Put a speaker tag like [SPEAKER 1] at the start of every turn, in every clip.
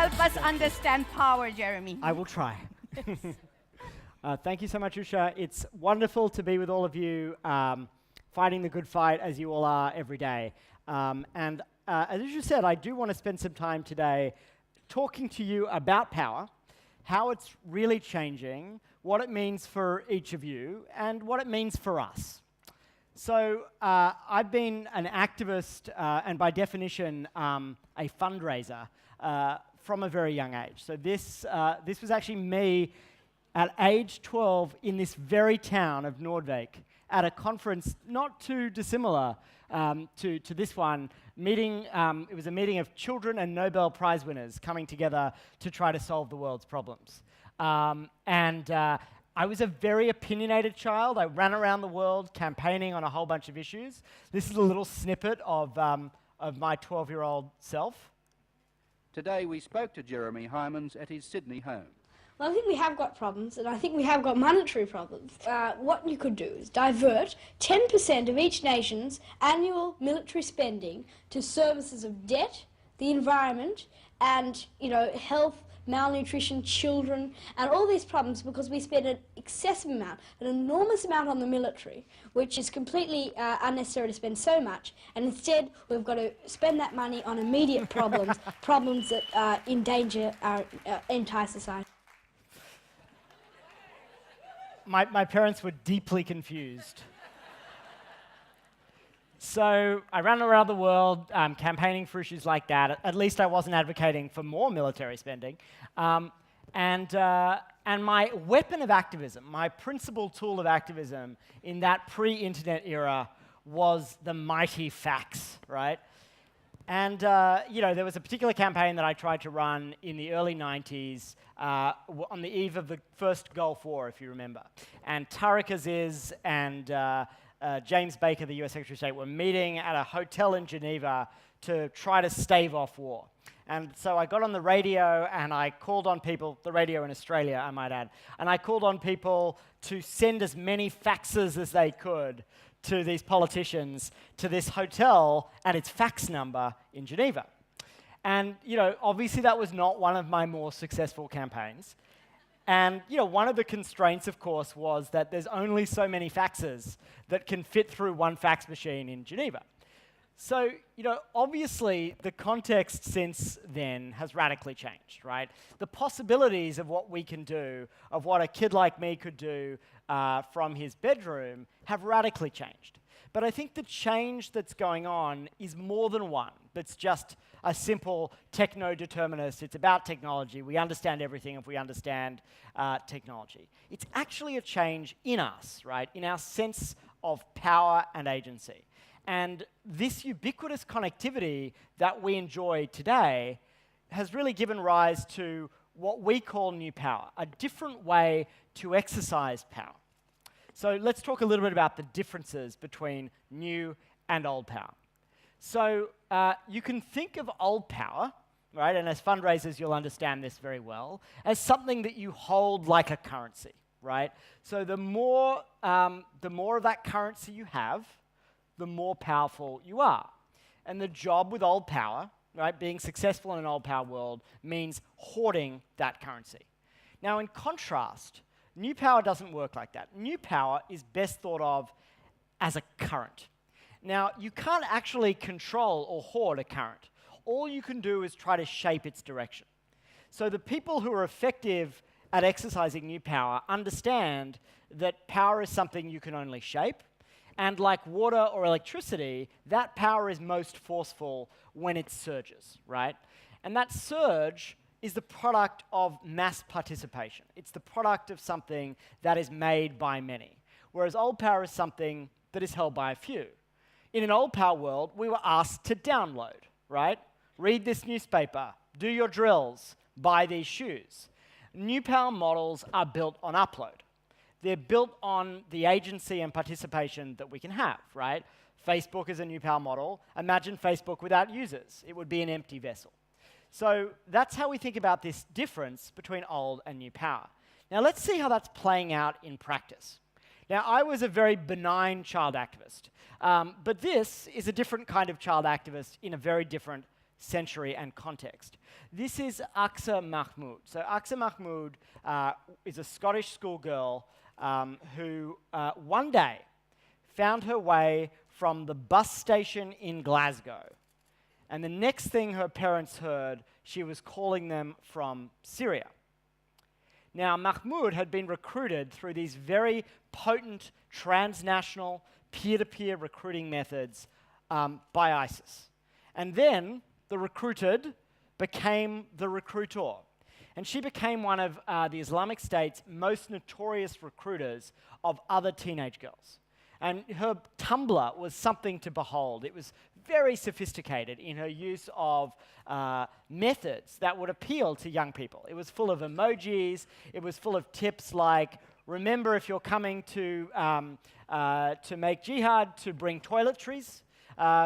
[SPEAKER 1] help us understand power, Jeremy.
[SPEAKER 2] I will try. Thank you so much, Usha. It's wonderful to be with all of you, fighting the good fight as you all are every day. And as Usha said, I do want to spend some time today talking to you about power, how it's really changing, what it means for each of you, and what it means for us. So I've been an activist and by definition a fundraiser from a very young age. So this was actually me at age 12 in this very town of Nordvik at a conference not too dissimilar to this one, it was a meeting of children and Nobel Prize winners coming together to try to solve the world's problems. I was a very opinionated child. I ran around the world campaigning on a whole bunch of issues. This is a little snippet of my 12-year-old self.
[SPEAKER 3] Today we spoke to Jeremy Heimans at his Sydney home.
[SPEAKER 4] Well, I think we have got problems, and I think we have got monetary problems. What you could do is divert 10% of each nation's annual military spending to services of debt, the environment, and, health, malnutrition, children, and all these problems, because we spend an excessive amount, an enormous amount on the military, which is completely unnecessary to spend so much, and instead we've got to spend that money on immediate problems, problems that endanger our entire society.
[SPEAKER 2] My parents were deeply confused. So I ran around the world campaigning for issues like that. At least I wasn't advocating for more military spending. And my weapon of activism, my principal tool of activism in that pre-internet era was the mighty fax, right? And there was a particular campaign that I tried to run in the early 90s on the eve of the first Gulf War, if you remember. And Tariq Aziz and James Baker, the US Secretary of State, were meeting at a hotel in Geneva to try to stave off war. And so I got on the radio and I called on people, the radio in Australia, I might add, and I called on people to send as many faxes as they could to these politicians, to this hotel and its fax number in Geneva. And, obviously that was not one of my more successful campaigns. And, one of the constraints, of course, was that there's only so many faxes that can fit through one fax machine in Geneva. So, obviously the context since then has radically changed, right? The possibilities of what we can do, of what a kid like me could do from his bedroom have radically changed. But I think the change that's going on is more than one. That's just a simple techno-determinist. It's about technology. We understand everything if we understand technology. It's actually a change in us, right? In our sense of power and agency. And this ubiquitous connectivity that we enjoy today has really given rise to what we call new power, a different way to exercise power. So let's talk a little bit about the differences between new and old power. So you can think of old power, right, and as fundraisers you'll understand this very well, as something that you hold like a currency, right? So the more of that currency you have, the more powerful you are. And the job with old power, right, being successful in an old power world, means hoarding that currency. Now, in contrast, new power doesn't work like that. New power is best thought of as a current. Now, you can't actually control or hoard a current. All you can do is try to shape its direction. So the people who are effective at exercising new power understand that power is something you can only shape, and like water or electricity, that power is most forceful when it surges, right? And that surge is the product of mass participation. It's the product of something that is made by many, whereas old power is something that is held by a few. In an old power world, we were asked to download, right? Read this newspaper, do your drills, buy these shoes. New power models are built on upload. They're built on the agency and participation that we can have, right? Facebook is a new power model. Imagine Facebook without users. It would be an empty vessel. So that's how we think about this difference between old and new power. Now let's see how that's playing out in practice. Now I was a very benign child activist, but this is a different kind of child activist in a very different century and context. This is Aqsa Mahmood. So Aqsa Mahmood is a Scottish schoolgirl who one day found her way from the bus station in Glasgow. And the next thing her parents heard, she was calling them from Syria. Now, Mahmoud had been recruited through these very potent transnational peer-to-peer recruiting methods by ISIS. And then the recruited became the recruiter. And she became one of the Islamic State's most notorious recruiters of other teenage girls. And her Tumblr was something to behold. It was very sophisticated in her use of methods that would appeal to young people. It was full of emojis. It was full of tips like, remember if you're coming to make jihad, to bring toiletries,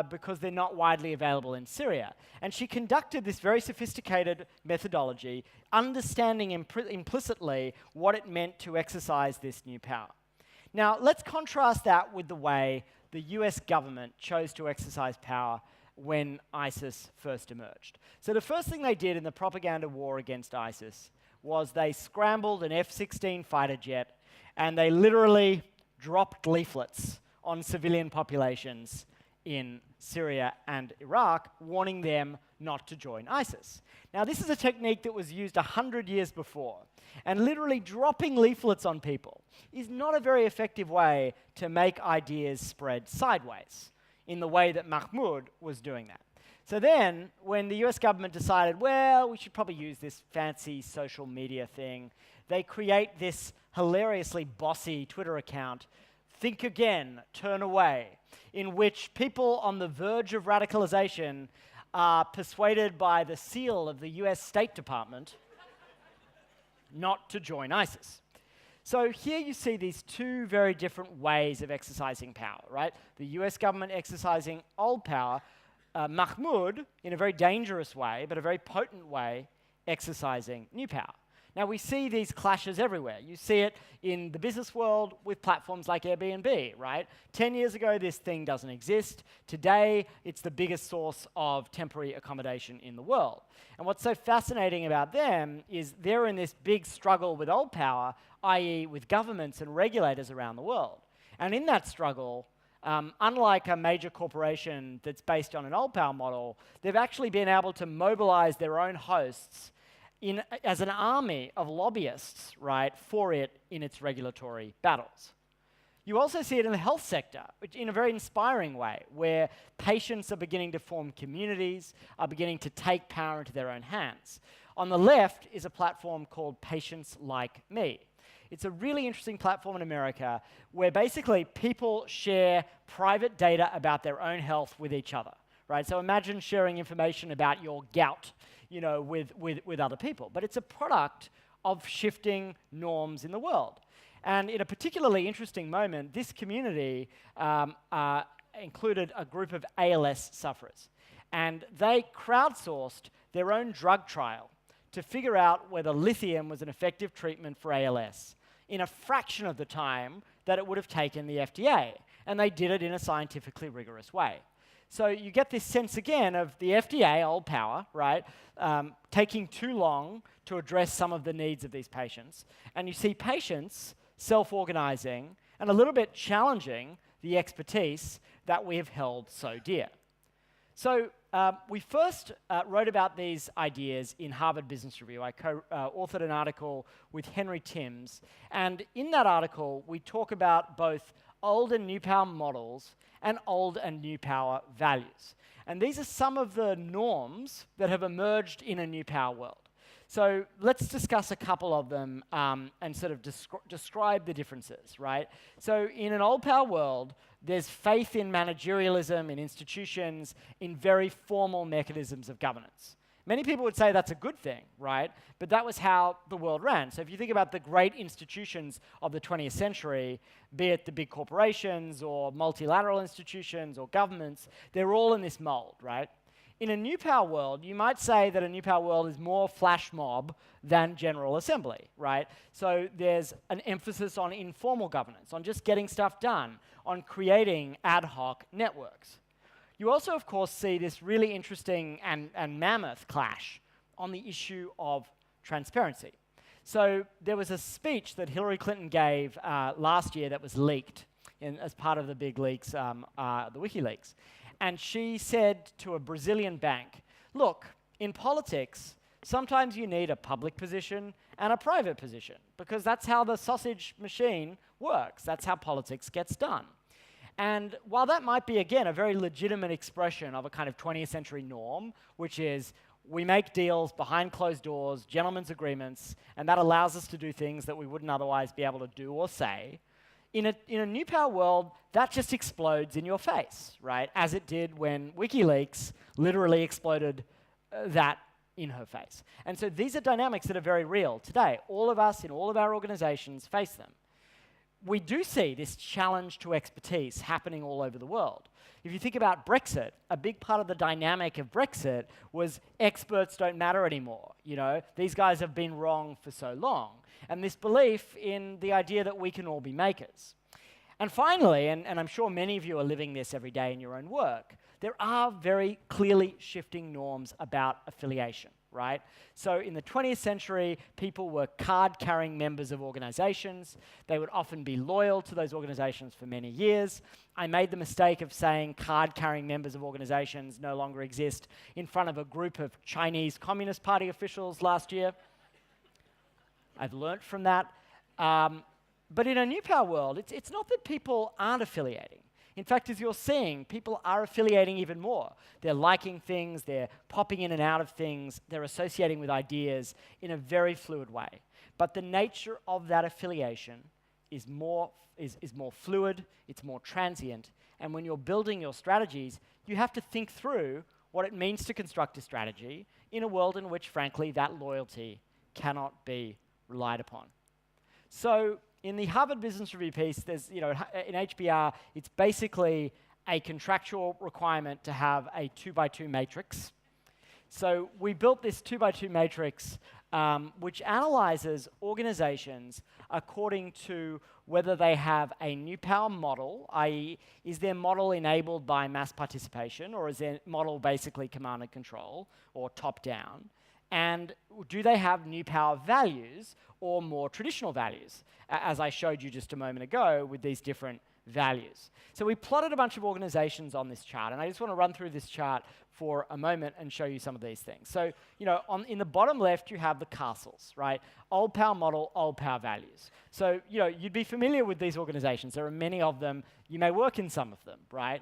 [SPEAKER 2] because they're not widely available in Syria. And she conducted this very sophisticated methodology, understanding implicitly what it meant to exercise this new power. Now, let's contrast that with the way the US government chose to exercise power when ISIS first emerged. So the first thing they did in the propaganda war against ISIS was they scrambled an F-16 fighter jet and they literally dropped leaflets on civilian populations in Syria and Iraq, warning them not to join ISIS. Now, this is a technique that was used 100 years before, and literally dropping leaflets on people is not a very effective way to make ideas spread sideways in the way that Mahmoud was doing that. So then, when the US government decided, well, we should probably use this fancy social media thing, they create this hilariously bossy Twitter account, Think Again, Turn Away, in which people on the verge of radicalization are persuaded by the seal of the US State Department not to join ISIS. So here you see these two very different ways of exercising power, right? The US government exercising old power, Mahmoud, in a very dangerous way, but a very potent way, exercising new power. Now, we see these clashes everywhere. You see it in the business world with platforms like Airbnb, right? 10 years ago, this thing doesn't exist. Today, it's the biggest source of temporary accommodation in the world. And what's so fascinating about them is they're in this big struggle with old power, i.e. with governments and regulators around the world. And in that struggle, unlike a major corporation that's based on an old power model, they've actually been able to mobilize their own hosts as an army of lobbyists, right, for it in its regulatory battles. You also see it in the health sector, which in a very inspiring way, where patients are beginning to form communities, are beginning to take power into their own hands. On the left is a platform called Patients Like Me. It's a really interesting platform in America where basically people share private data about their own health with each other, right? So imagine sharing information about your gout, you know, with other people. But it's a product of shifting norms in the world. And in a particularly interesting moment, this community included a group of ALS sufferers. And they crowdsourced their own drug trial to figure out whether lithium was an effective treatment for ALS in a fraction of the time that it would have taken the FDA. And they did it in a scientifically rigorous way. So you get this sense again of the FDA, old power, right, taking too long to address some of the needs of these patients. And you see patients self-organizing and a little bit challenging the expertise that we have held so dear. So we first wrote about these ideas in Harvard Business Review. I co-authored an article with Henry Timms. And in that article, we talk about both old and new power models and old and new power values. And these are some of the norms that have emerged in a new power world. So let's discuss a couple of them and sort of describe the differences, right? So in an old power world, there's faith in managerialism, in institutions, in very formal mechanisms of governance. Many people would say that's a good thing, right? But that was how the world ran. So if you think about the great institutions of the 20th century, be it the big corporations or multilateral institutions or governments, they're all in this mold, right? In a new power world, you might say that a new power world is more flash mob than General Assembly, right? So there's an emphasis on informal governance, on just getting stuff done, on creating ad hoc networks. You also, of course, see this really interesting and mammoth clash on the issue of transparency. So there was a speech that Hillary Clinton gave last year that was leaked as part of the big leaks, the WikiLeaks. And she said to a Brazilian bank, look, in politics, sometimes you need a public position and a private position, because that's how the sausage machine works. That's how politics gets done. And while that might be, again, a very legitimate expression of a kind of 20th century norm, which is we make deals behind closed doors, gentlemen's agreements, and that allows us to do things that we wouldn't otherwise be able to do or say, in a new power world, that just explodes in your face, right? As it did when WikiLeaks literally exploded that in her face. And so these are dynamics that are very real today. All of us in all of our organizations face them. We do see this challenge to expertise happening all over the world. If you think about Brexit, a big part of the dynamic of Brexit was experts don't matter anymore. You know, these guys have been wrong for so long. And this belief in the idea that we can all be makers. And finally, and I'm sure many of you are living this every day in your own work, there are very clearly shifting norms about affiliation, right? So in the 20th century, people were card-carrying members of organizations. They would often be loyal to those organizations for many years. I made the mistake of saying card-carrying members of organizations no longer exist in front of a group of Chinese Communist Party officials last year. I've learnt from that. But in a new power world, it's not that people aren't affiliating. In fact, as you're seeing, people are affiliating even more. They're liking things, they're popping in and out of things, they're associating with ideas in a very fluid way. But the nature of that affiliation is more fluid, it's more transient, and when you're building your strategies, you have to think through what it means to construct a strategy in a world in which, frankly, that loyalty cannot be relied upon. So in the Harvard Business Review piece, there's, in HBR, it's basically a contractual requirement to have a 2x2 matrix. So we built this 2x2 matrix which analyzes organizations according to whether they have a new power model, i.e., is their model enabled by mass participation, or is their model basically command and control, or top-down? And do they have new power values or more traditional values, as I showed you just a moment ago with these different values? So we plotted a bunch of organizations on this chart, and I just want to run through this chart for a moment and show you some of these things. So, in the bottom left, you have the castles, right? Old power model, old power values. So, you'd be familiar with these organizations. There are many of them. You may work in some of them, right?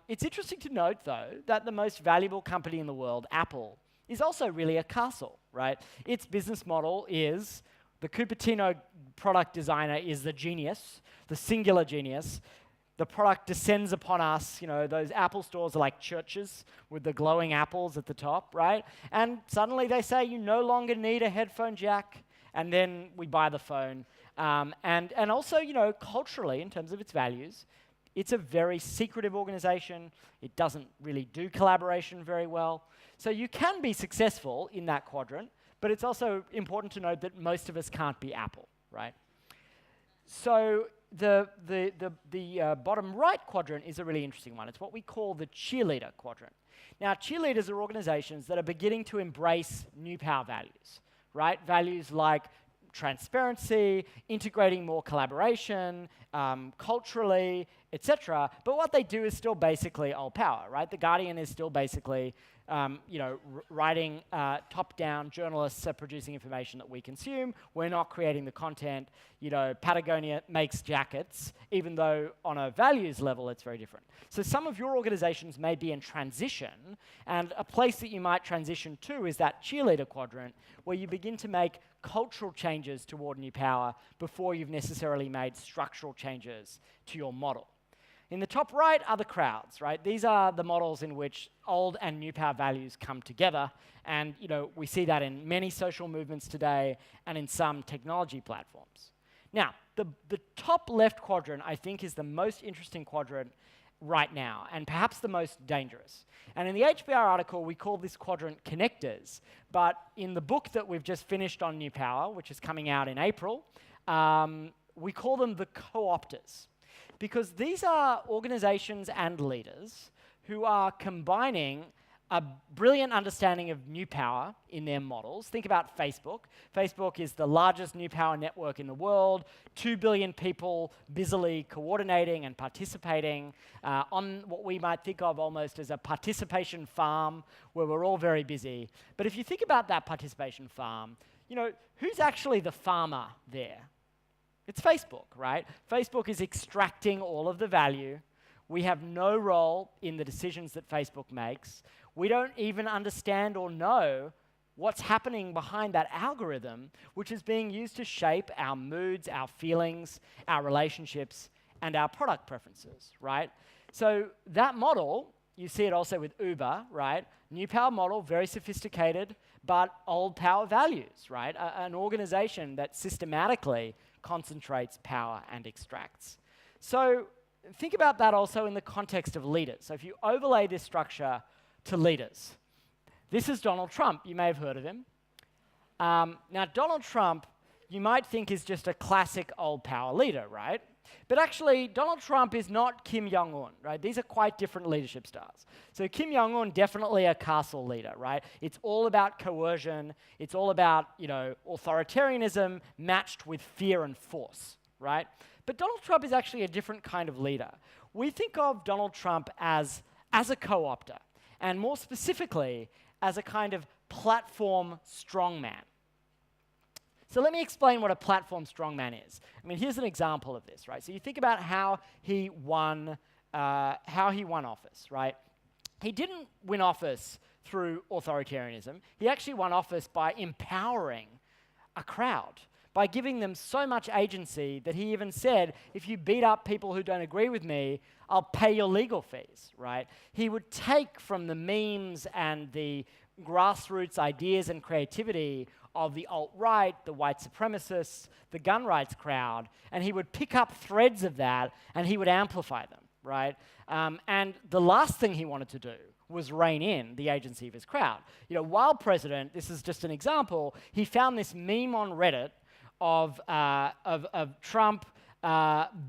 [SPEAKER 2] It's interesting to note, though, that the most valuable company in the world, Apple, is also really a castle, right? Its business model is the Cupertino product designer is the genius, the singular genius. The product descends upon us. Those Apple stores are like churches with the glowing apples at the top, right? And suddenly they say you no longer need a headphone jack, and then we buy the phone. And also, culturally, in terms of its values, it's a very secretive organization. It doesn't really do collaboration very well. So you can be successful in that quadrant, but it's also important to note that most of us can't be Apple, right? So the bottom right quadrant is a really interesting one. It's what we call the cheerleader quadrant. Now, cheerleaders are organizations that are beginning to embrace new power values, right? Values like transparency, integrating more collaboration, culturally, etc. But what they do is still basically old power, right? The Guardian is still basically writing top-down, journalists are producing information that we consume. We're not creating the content. Patagonia makes jackets, even though on a values level it's very different. So some of your organizations may be in transition, and a place that you might transition to is that cheerleader quadrant, where you begin to make cultural changes toward new power before you've necessarily made structural changes to your model. In the top right are the crowds, right? These are the models in which old and new power values come together, and we see that in many social movements today and in some technology platforms. Now, the top left quadrant, I think, is the most interesting quadrant right now, and perhaps the most dangerous. And in the HBR article, we call this quadrant connectors, but in the book that we've just finished on new power, which is coming out in April, we call them the co-opters. Because these are organizations and leaders who are combining a brilliant understanding of new power in their models. Think about Facebook. Facebook is the largest new power network in the world, 2 billion people busily coordinating and participating on what we might think of almost as a participation farm where we're all very busy. But if you think about that participation farm, who's actually the farmer there? It's Facebook, right? Facebook is extracting all of the value. We have no role in the decisions that Facebook makes. We don't even understand or know what's happening behind that algorithm, which is being used to shape our moods, our feelings, our relationships, and our product preferences, right? So that model, you see it also with Uber, right? New power model, very sophisticated, but old power values, right? An organization that systematically concentrates power and extracts. So think about that also in the context of leaders. So if you overlay this structure to leaders, this is Donald Trump. You may have heard of him. Now, Donald Trump, you might think is just a classic old power leader, right? But actually, Donald Trump is not Kim Jong-un, right? These are quite different leadership styles. So Kim Jong-un, definitely a castle leader, right? It's all about coercion. It's all about, authoritarianism matched with fear and force, right? But Donald Trump is actually a different kind of leader. We think of Donald Trump as a co-opter, and more specifically, as a kind of platform strongman. So let me explain what a platform strongman is. I mean, here's an example of this, right? So you think about how he won office, right? He didn't win office through authoritarianism. He actually won office by empowering a crowd, by giving them so much agency that he even said, if you beat up people who don't agree with me, I'll pay your legal fees, right? He would take from the memes and the grassroots ideas and creativity of the alt-right, the white supremacists, the gun rights crowd, and he would pick up threads of that and he would amplify them, right? And the last thing he wanted to do was rein in the agency of his crowd. While president, this is just an example, he found this meme on Reddit of Trump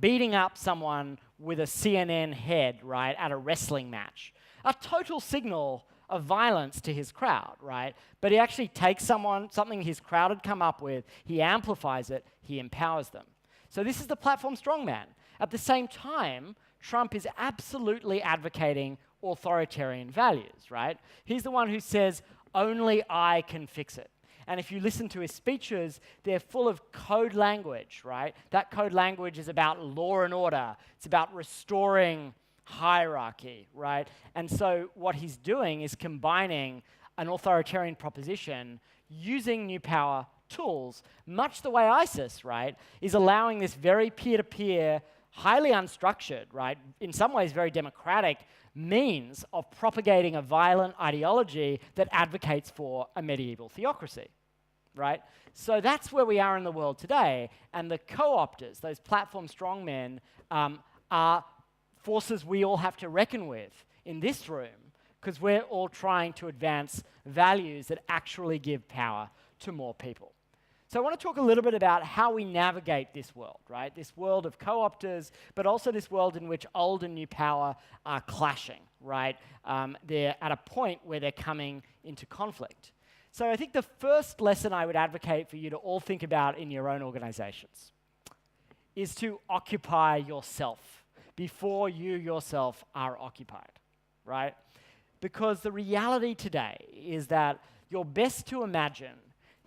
[SPEAKER 2] beating up someone with a CNN head, right, at a wrestling match. A total signal of violence to his crowd, right? But he actually takes something his crowd had come up with, he amplifies it, he empowers them. So this is the platform strongman. At the same time, Trump is absolutely advocating authoritarian values, right? He's the one who says, only I can fix it. And if you listen to his speeches, they're full of code language, right? That code language is about law and order. It's about restoring hierarchy, right? And so what he's doing is combining an authoritarian proposition using new power tools, much the way ISIS, right, is allowing this very peer-to-peer, highly unstructured, right, in some ways very democratic means of propagating a violent ideology that advocates for a medieval theocracy, right? So that's where we are in the world today, and the co-opters, those platform strongmen, are forces we all have to reckon with in this room, because we're all trying to advance values that actually give power to more people. So I want to talk a little bit about how we navigate this world, right? This world of co-opters, but also this world in which old and new power are clashing, right? They're at a point where they're coming into conflict. So I think the first lesson I would advocate for you to all think about in your own organizations is to occupy yourself before you yourself are occupied, right? Because the reality today is that you're best to imagine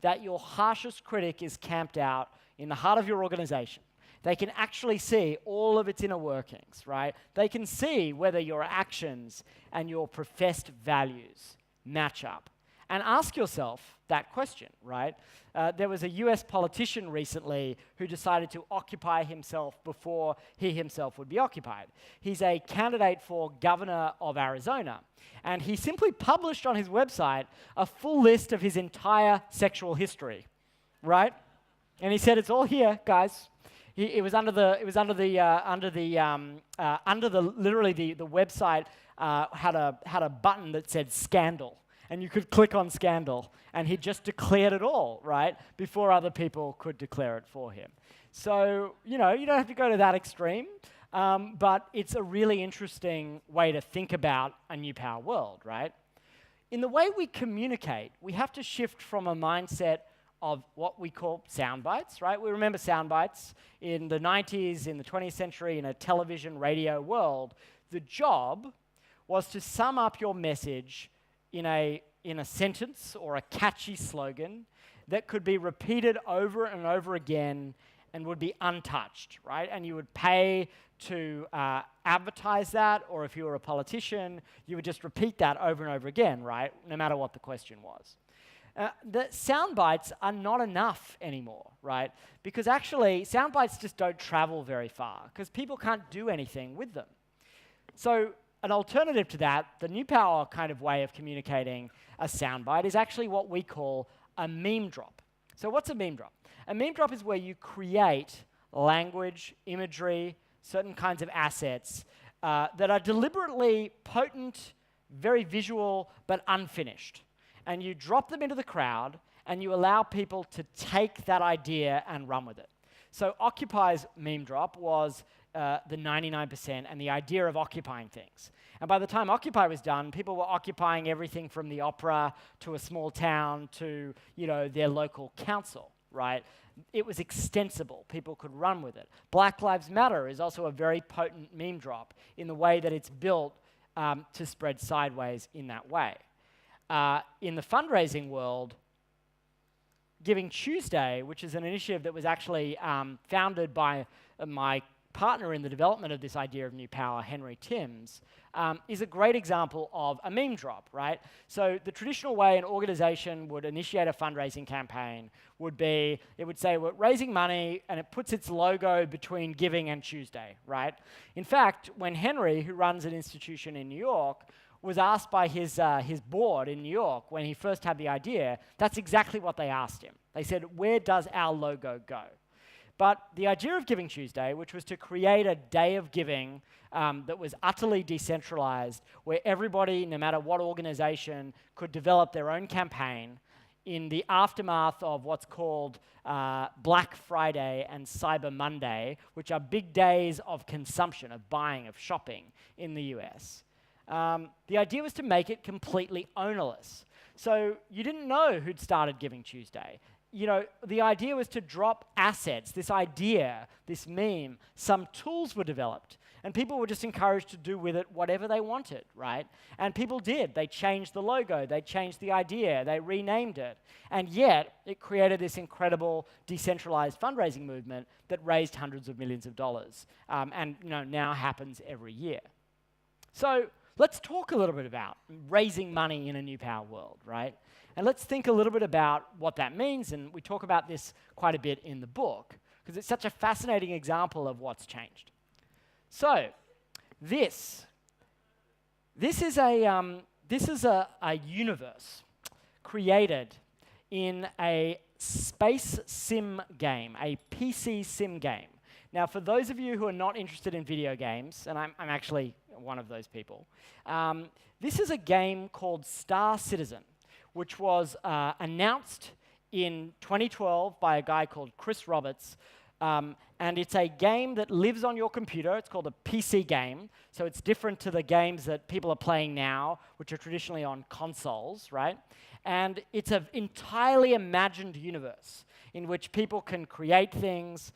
[SPEAKER 2] that your harshest critic is camped out in the heart of your organization. They can actually see all of its inner workings, right? They can see whether your actions and your professed values match up. And ask yourself that question, right? There was a US politician recently who decided to occupy himself before he himself would be occupied. He's a candidate for governor of Arizona. And he simply published on his website a full list of his entire sexual history, right? And he said, it's all here, guys. It was under the website had a button that said scandal. And you could click on scandal, and he just declared it all, right, before other people could declare it for him. So, you don't have to go to that extreme, but it's a really interesting way to think about a new power world, right? In the way we communicate, we have to shift from a mindset of what we call sound bites, right? We remember sound bites in the 90s, in the 20th century, in a television, radio world. The job was to sum up your message in a sentence or a catchy slogan that could be repeated over and over again and would be untouched, right? And you would pay to advertise that, or if you were a politician, you would just repeat that over and over again, right? No matter what the question was. The sound bites are not enough anymore, right? Because actually, sound bites just don't travel very far, because people can't do anything with them. So an alternative to that, the new power kind of way of communicating a soundbite is actually what we call a meme drop. So what's a meme drop? A meme drop is where you create language, imagery, certain kinds of assets that are deliberately potent, very visual, but unfinished. And you drop them into the crowd, and you allow people to take that idea and run with it. So Occupy's meme drop was the 99% and the idea of occupying things. And by the time Occupy was done, people were occupying everything from the opera to a small town to, their local council, right? It was extensible. People could run with it. Black Lives Matter is also a very potent meme drop in the way that it's built to spread sideways in that way. In the fundraising world, Giving Tuesday, which is an initiative that was actually founded by my partner in the development of this idea of new power, Henry Timms, is a great example of a meme drop, right? So the traditional way an organization would initiate a fundraising campaign would be, it would say, we're raising money, and it puts its logo between Giving and Tuesday, right? In fact, when Henry, who runs an institution in New York, was asked by his board in New York when he first had the idea, that's exactly what they asked him. They said, where does our logo go? But the idea of Giving Tuesday, which was to create a day of giving that was utterly decentralized, where everybody, no matter what organization, could develop their own campaign in the aftermath of what's called Black Friday and Cyber Monday, which are big days of consumption, of buying, of shopping in the US. The idea was to make it completely ownerless. So you didn't know who'd started Giving Tuesday. The idea was to drop assets, this idea, this meme. Some tools were developed, and people were just encouraged to do with it whatever they wanted, right? And people did. They changed the logo, they changed the idea, they renamed it. And yet, it created this incredible decentralized fundraising movement that raised hundreds of millions of dollars, and now happens every year. So let's talk a little bit about raising money in a new power world, right? And let's think a little bit about what that means, and we talk about this quite a bit in the book, because it's such a fascinating example of what's changed. So, this is a universe created in a space sim game, a PC sim game. Now, for those of you who are not interested in video games, and I'm actually one of those people, this is a game called Star Citizen, which was announced in 2012 by a guy called Chris Roberts. And it's a game that lives on your computer. It's called a PC game. So it's different to the games that people are playing now, which are traditionally on consoles, right? And it's an entirely imagined universe in which people can create things,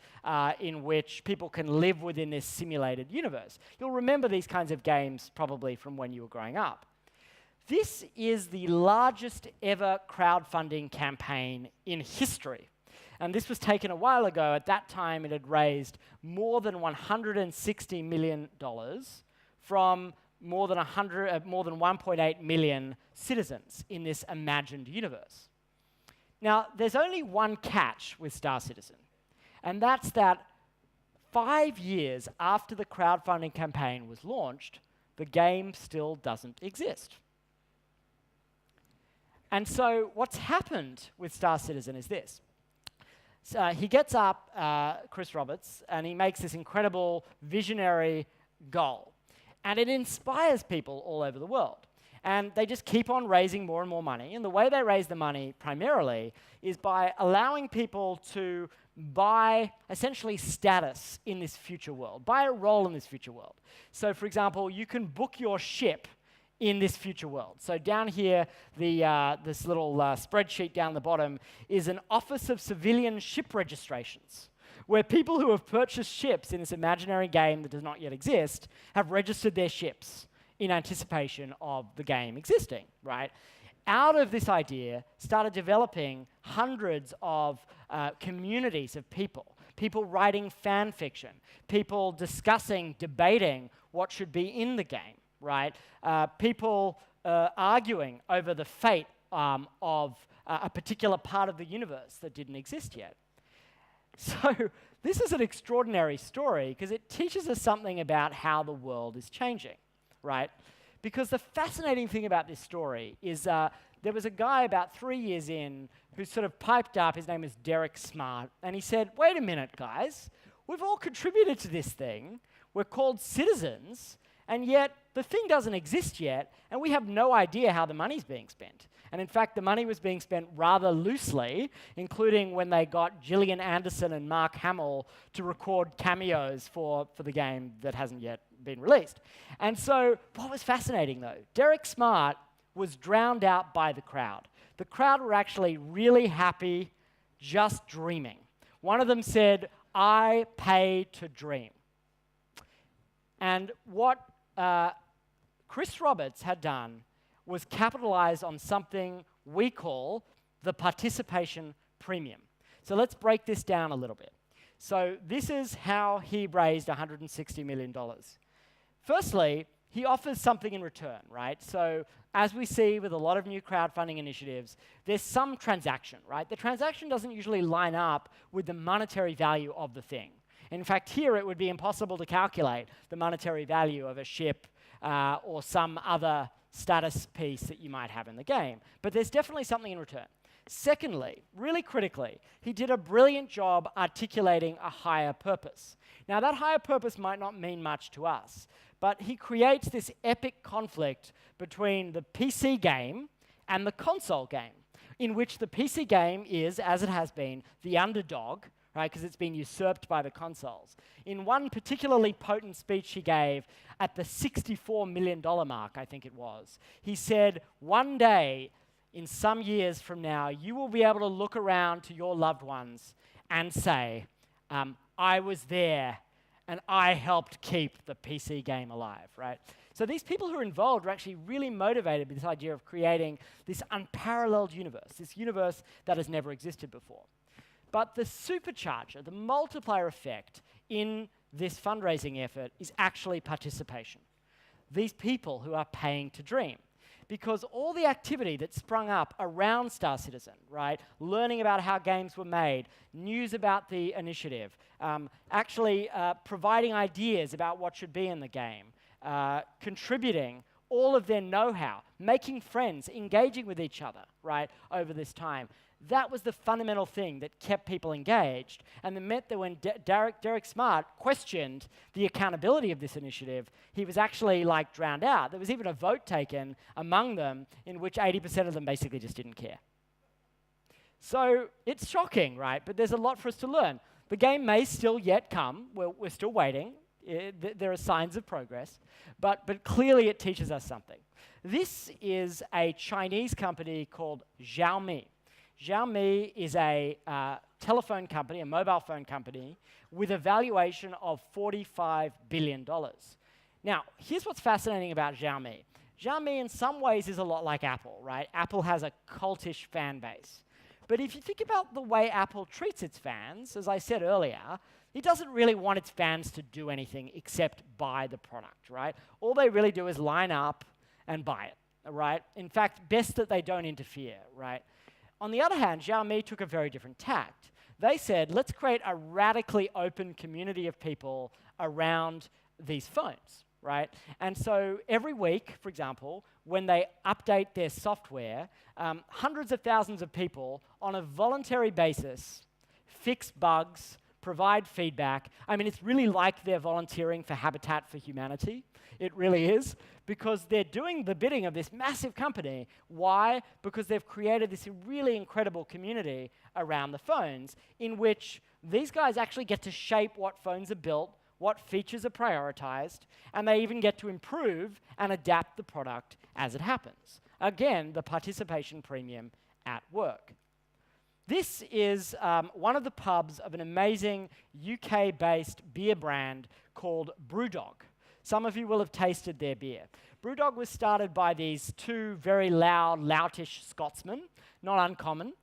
[SPEAKER 2] in which people can live within this simulated universe. You'll remember these kinds of games probably from when you were growing up. This is the largest ever crowdfunding campaign in history. And this was taken a while ago. At that time, it had raised more than $160 million from more than 1.8 million citizens in this imagined universe. Now, there's only one catch with Star Citizen, and that's that 5 years after the crowdfunding campaign was launched, the game still doesn't exist. And so what's happened with Star Citizen is this. So he gets up, Chris Roberts, and he makes this incredible visionary goal. And it inspires people all over the world. And they just keep on raising more and more money. And the way they raise the money primarily is by allowing people to buy essentially status in this future world, buy a role in this future world. So for example, you can book your ship in this future world. So down here, this little spreadsheet down the bottom is an Office of Civilian Ship Registrations, where people who have purchased ships in this imaginary game that does not yet exist have registered their ships in anticipation of the game existing, right? Out of this idea started developing hundreds of communities of people writing fan fiction, people discussing, debating what should be in the game, right? People arguing over the fate of a particular part of the universe that didn't exist yet. So this is an extraordinary story because it teaches us something about how the world is changing, right? Because the fascinating thing about this story is there was a guy about 3 years in who sort of piped up. His name is Derek Smart, and he said, wait a minute, guys. We've all contributed to this thing. We're called citizens, and yet the thing doesn't exist yet, and we have no idea how the money's being spent. And in fact, the money was being spent rather loosely, including when they got Gillian Anderson and Mark Hamill to record cameos for the game that hasn't yet been released. And so what was fascinating, though, Derek Smart was drowned out by the crowd. The crowd were actually really happy just dreaming. One of them said, I pay to dream. And what Chris Roberts had done was capitalize on something we call the participation premium. So let's break this down a little bit. So this is how he raised $160 million. Firstly, he offers something in return, right? So as we see with a lot of new crowdfunding initiatives, there's some transaction, right? The transaction doesn't usually line up with the monetary value of the thing. In fact, here it would be impossible to calculate the monetary value of a ship or some other status piece that you might have in the game. But there's definitely something in return. Secondly, really critically, he did a brilliant job articulating a higher purpose. Now, that higher purpose might not mean much to us, but he creates this epic conflict between the PC game and the console game, in which the PC game is, as it has been, the underdog, right, because it's been usurped by the consoles. In one particularly potent speech he gave at the $64 million mark, I think it was, he said, one day, in some years from now, you will be able to look around to your loved ones and say, I was there and I helped keep the PC game alive, right? So these people who are involved are actually really motivated by this idea of creating this unparalleled universe, this universe that has never existed before. But the supercharger, the multiplier effect in this fundraising effort is actually participation. These people who are paying to dream. Because all the activity that sprung up around Star Citizen, right, learning about how games were made, news about the initiative, actually providing ideas about what should be in the game, contributing all of their know-how, making friends, engaging with each other, right, over this time. That was the fundamental thing that kept people engaged, and it meant that when Derek Smart questioned the accountability of this initiative, he was actually like drowned out. There was even a vote taken among them in which 80% of them basically just didn't care. So it's shocking, right? But there's a lot for us to learn. The game may still yet come. We're still waiting. There are signs of progress, but clearly it teaches us something. This is a Chinese company called Xiaomi. Xiaomi is a telephone company, a mobile phone company, with a valuation of $45 billion. Now, here's what's fascinating about Xiaomi. Xiaomi in some ways is a lot like Apple, right? Apple has a cultish fan base. But if you think about the way Apple treats its fans, as I said earlier, it doesn't really want its fans to do anything except buy the product, right? All they really do is line up and buy it, right? In fact, best that they don't interfere, right? On the other hand, Xiaomi took a very different tact. They said, let's create a radically open community of people around these phones, right? And so every week, for example, when they update their software, hundreds of thousands of people on a voluntary basis fix bugs, provide feedback. I mean, it's really like they're volunteering for Habitat for Humanity. It really is, because they're doing the bidding of this massive company. Why? Because they've created this really incredible community around the phones in which these guys actually get to shape what phones are built, what features are prioritized, and they even get to improve and adapt the product as it happens. Again, the participation premium at work. This is one of the pubs of an amazing UK-based beer brand called Brewdog. Some of you will have tasted their beer. Brewdog was started by these two very loud, loutish Scotsmen, not uncommon.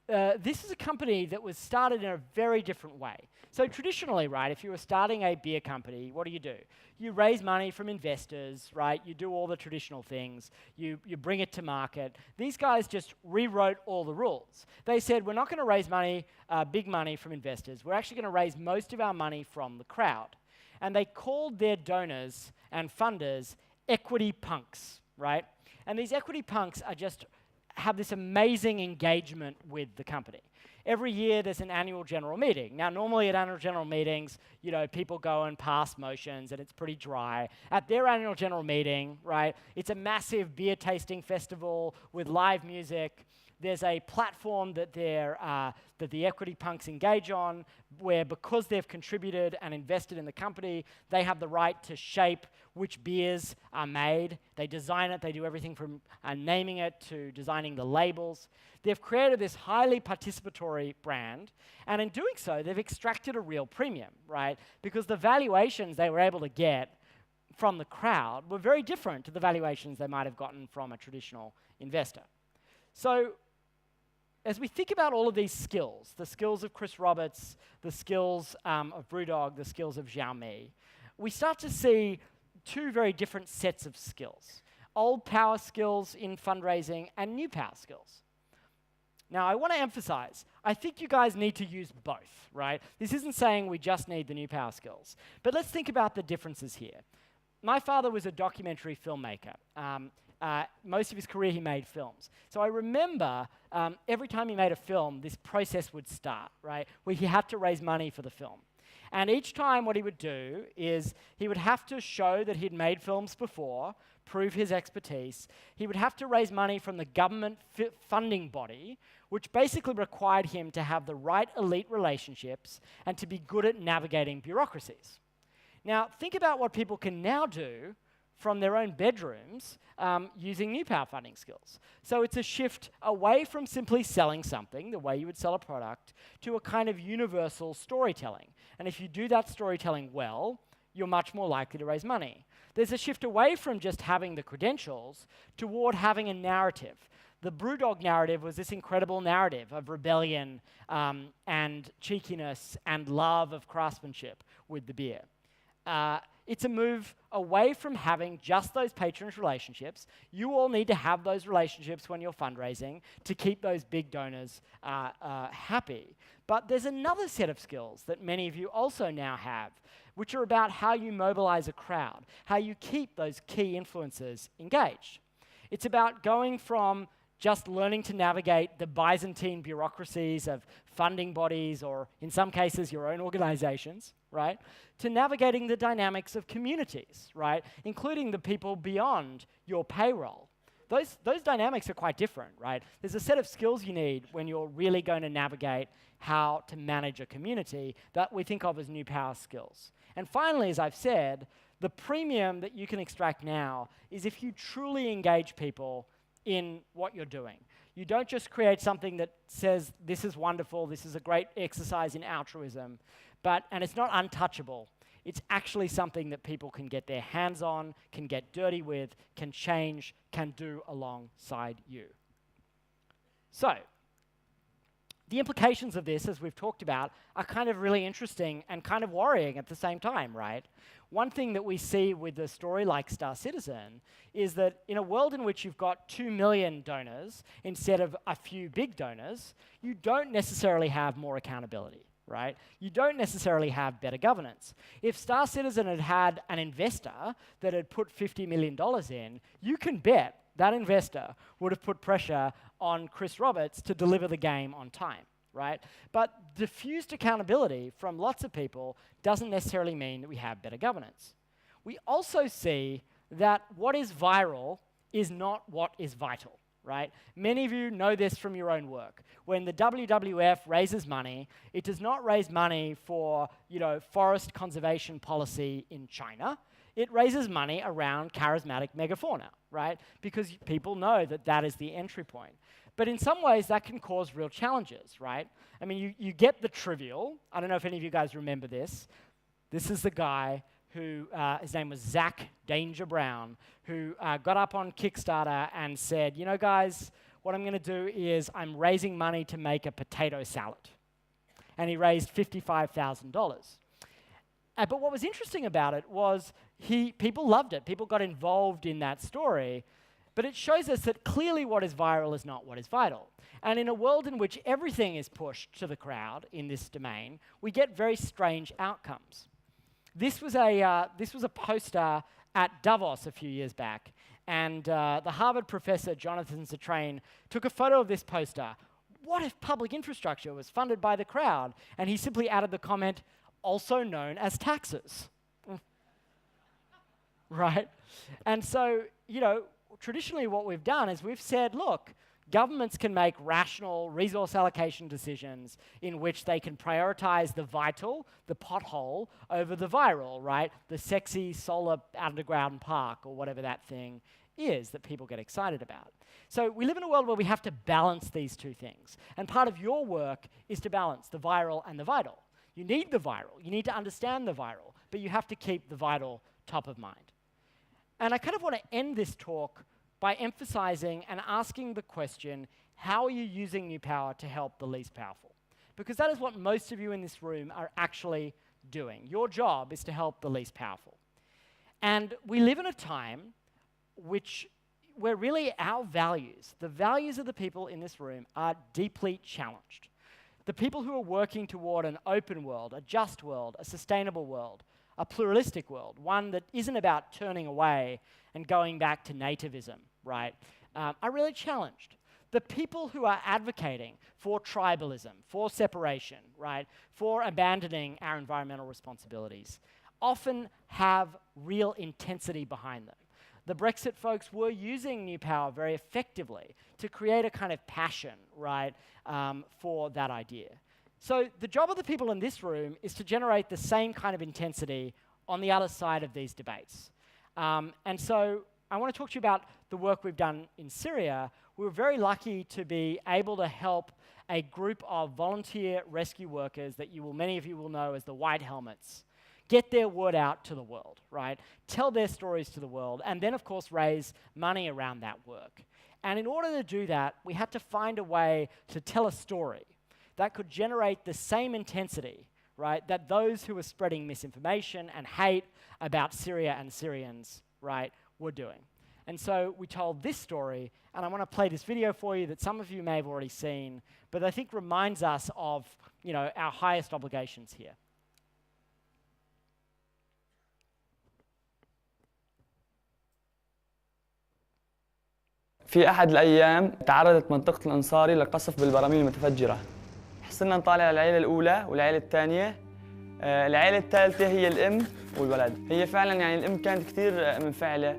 [SPEAKER 2] This is a company that was started in a very different way. So traditionally, right, if you were starting a beer company, what do? You raise money from investors, right? You do all the traditional things. You bring it to market. These guys just rewrote all the rules. They said, we're not going to raise money, big money from investors. We're actually going to raise most of our money from the crowd. And they called their donors and funders equity punks, right? And these equity punks are just have this amazing engagement with the company. Every year there's an annual general meeting. Now, normally at annual general meetings, people go and pass motions and it's pretty dry. At their annual general meeting, right, it's a massive beer tasting festival with live music. There's a platform that the equity punks engage on, where because they've contributed and invested in the company, they have the right to shape which beers are made. They design it. They do everything from naming it to designing the labels. They've created this highly participatory brand, and in doing so, they've extracted a real premium, right? Because the valuations they were able to get from the crowd were very different to the valuations they might have gotten from a traditional investor. So, as we think about all of these skills, the skills of Chris Roberts, the skills of Brewdog, the skills of Xiaomi, we start to see two very different sets of skills. Old power skills in fundraising and new power skills. Now, I want to emphasize, I think you guys need to use both, right? This isn't saying we just need the new power skills. But let's think about the differences here. My father was a documentary filmmaker. Most of his career he made films. So I remember every time he made a film, this process would start, right? Where he had to raise money for the film. And each time what he would do is he would have to show that he'd made films before, prove his expertise. He would have to raise money from the government funding body, which basically required him to have the right elite relationships and to be good at navigating bureaucracies. Now, think about what people can now do from their own bedrooms using new power funding skills. So it's a shift away from simply selling something, the way you would sell a product, to a kind of universal storytelling. And if you do that storytelling well, you're much more likely to raise money. There's a shift away from just having the credentials toward having a narrative. The Brewdog narrative was this incredible narrative of rebellion and cheekiness and love of craftsmanship with the beer. It's a move away from having just those patronage relationships. You all need to have those relationships when you're fundraising to keep those big donors happy. But there's another set of skills that many of you also now have, which are about how you mobilize a crowd, how you keep those key influencers engaged. It's about going from just learning to navigate the Byzantine bureaucracies of funding bodies, or in some cases your own organizations, right, to navigating the dynamics of communities, right, including the people beyond your payroll. Those dynamics are quite different, right? There's a set of skills you need when you're really going to navigate how to manage a community that we think of as new power skills. And finally, as I've said, the premium that you can extract now is if you truly engage people in what you're doing. You don't just create something that says, this is wonderful, this is a great exercise in altruism, and it's not untouchable. It's actually something that people can get their hands on, can get dirty with, can change, can do alongside you. So, the implications of this, as we've talked about, are kind of really interesting and kind of worrying at the same time, right? One thing that we see with a story like Star Citizen is that in a world in which you've got 2 million donors instead of a few big donors, you don't necessarily have more accountability, right? You don't necessarily have better governance. If Star Citizen had had an investor that had put $50 million in, you can bet that investor would have put pressure on Chris Roberts to deliver the game on time. right? But diffused accountability from lots of people doesn't necessarily mean that we have better governance. We also see that what is viral is not what is vital, right? Many of you know this from your own work. When the WWF raises money, it does not raise money for, forest conservation policy in China. It raises money around charismatic megafauna, right? Because people know that that is the entry point. But in some ways, that can cause real challenges, right? I mean, you get the trivial. I don't know if any of you guys remember this. This is the guy who, his name was Zach Danger Brown, who got up on Kickstarter and said, guys, what I'm going to do is I'm raising money to make a potato salad. And he raised $55,000. But what was interesting about it was people loved it. People got involved in that story. But it shows us that clearly what is viral is not what is vital. And in a world in which everything is pushed to the crowd in this domain, we get very strange outcomes. This was a poster at Davos a few years back, and the Harvard professor Jonathan Zittrain took a photo of this poster. What if public infrastructure was funded by the crowd? And he simply added the comment, also known as taxes. Right? And so, traditionally what we've done is we've said, look, governments can make rational resource allocation decisions in which they can prioritize the vital, the pothole, over the viral, right? The sexy solar underground park or whatever that thing is that people get excited about. So we live in a world where we have to balance these two things. And part of your work is to balance the viral and the vital. You need the viral. You need to understand the viral. But you have to keep the vital top of mind. And I kind of want to end this talk by emphasizing and asking the question, how are you using new power to help the least powerful? Because that is what most of you in this room are actually doing. Your job is to help the least powerful. And we live in a time where really our values, the values of the people in this room, are deeply challenged. The people who are working toward an open world, a just world, a sustainable world, a pluralistic world, one that isn't about turning away and going back to nativism, right, are really challenged. The people who are advocating for tribalism, for separation, right, for abandoning our environmental responsibilities, often have real intensity behind them. The Brexit folks were using new power very effectively to create a kind of passion, right, for that idea. So the job of the people in this room is to generate the same kind of intensity on the other side of these debates. And so I want to talk to you about the work we've done in Syria. We were very lucky to be able to help a group of volunteer rescue workers that many of you will know as the White Helmets get their word out to the world, right? Tell their stories to the world, and then, of course, raise money around that work. And in order to do that, we had to find a way to tell a story that could generate the same intensity, right, that those who were spreading misinformation and hate about Syria and Syrians, right, were doing. And so we told this story, and I want to play this video for you that some of you may have already seen, but I think reminds us of, our highest obligations here.
[SPEAKER 5] في أحد الأيام تعرضت منطقة الأنصاري للقصف بالبراميل المتفجرة. حصلنا نطالع العائلة الأولى والعائلة الثانية. العائلة الثالثة هي الأم والولد. هي فعلاً الأم كانت كثير منفعلة.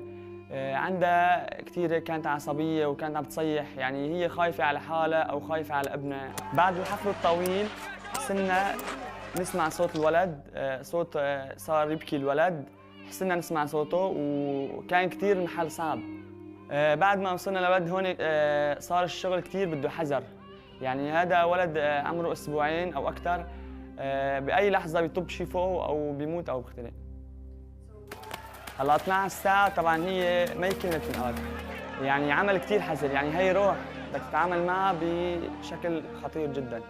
[SPEAKER 5] عندها كثير كانت عصبية وكانت عم تصيح، هي خايفة على حالها أو خايفة على ابنها. بعد الحفل الطويل حسنا نسمع صوت الولد، صوت صار يبكي الولد، حسنا نسمع صوته وكان كثير محل صعب. بعد ما وصلنا لولد هون صار الشغل كثير بده حذر، هذا ولد عمره أسبوعين أو أكثر، بأي لحظة بيطب شي فوقه أو بيموت أو بيختنق. هلا 12 ساعة طبعاً هي ما كانت تنقال، عمل كثير حذر، هي روح بدك تتعامل معها بشكل خطير جداً.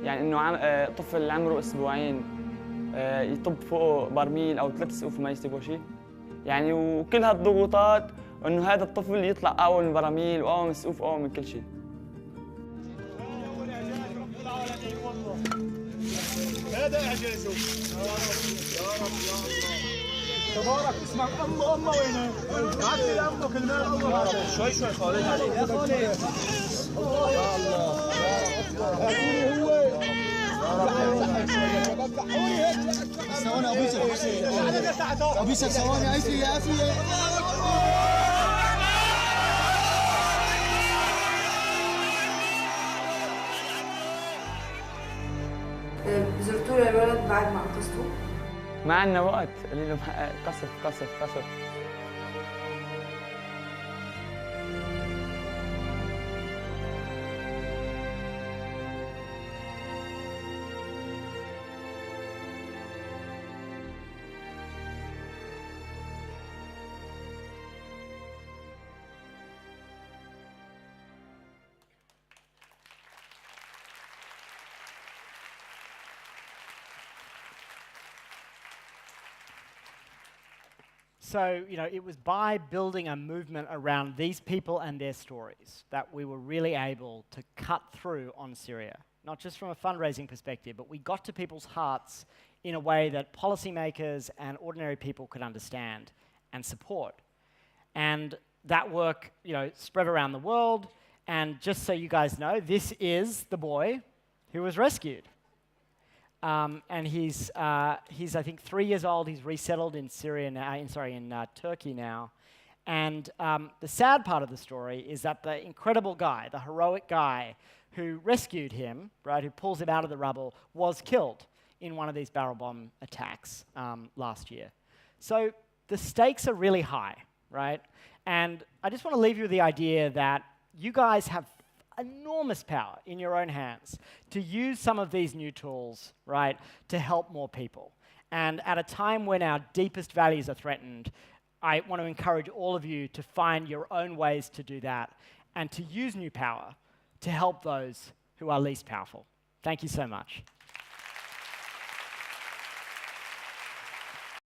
[SPEAKER 5] إنه طفل عمره أسبوعين يطب فوقه برميل أو 3 سقوف وما يستوي شيء، وكل هالضغوطات إنه هذا الطفل يطلع أقوى من البراميل وأقوى من السقوف وأقوى من كل شيء. هذا إعجازه. يا رب تبارك اسمك. الله وينه؟ عدي أمك المال. الله شوي خالد عليك يا خالد. الله يا الله.
[SPEAKER 6] ثواني أبوسك ثواني عافية
[SPEAKER 7] زرتوا الولد بعد ما انقذتوه؟
[SPEAKER 5] ما عندنا وقت، قولي له قصف.
[SPEAKER 2] So, it was by building a movement around these people and their stories that we were really able to cut through on Syria. Not just from a fundraising perspective, but we got to people's hearts in a way that policymakers and ordinary people could understand and support. And that work, spread around the world. And just so you guys know, this is the boy who was rescued. And he's I think 3 years old. He's resettled in Syria now. In Turkey now. And the sad part of the story is that the incredible guy, the heroic guy who rescued him, right, who pulls him out of the rubble, was killed in one of these barrel bomb attacks last year. So the stakes are really high, right? And I just want to leave you with the idea that you guys have enormous power in your own hands to use some of these new tools, right, to help more people. And at a time when our deepest values are threatened, I want to encourage all of you to find your own ways to do that and to use new power to help those who are least powerful. Thank you so much.